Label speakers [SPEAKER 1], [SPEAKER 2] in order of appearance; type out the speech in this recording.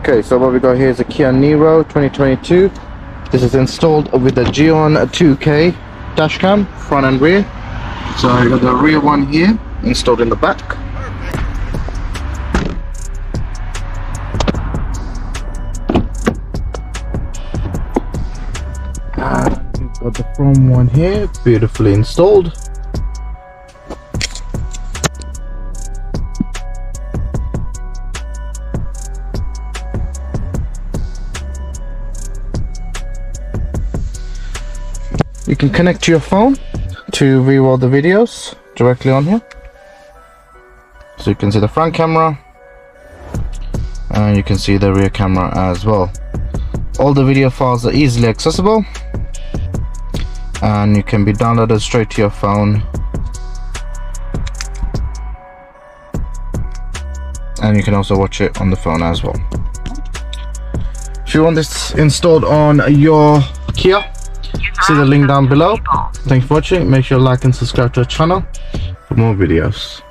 [SPEAKER 1] Okay, so what we got here is a Kia NIRO 2022. This is installed with the Geon 2K dashcam, front and rear. So I got the rear one here installed in the back. And we've got the front one here, beautifully installed. You can connect to your phone to view all the videos directly on here. So you can see the front camera and you can see the rear camera as well. All the video files are easily accessible and you can be downloaded straight to your phone, and you can also watch it on the phone as well. If you want this installed on your Kia, see the link down below. Thanks for watching. Make sure to like and subscribe to our channel for more videos.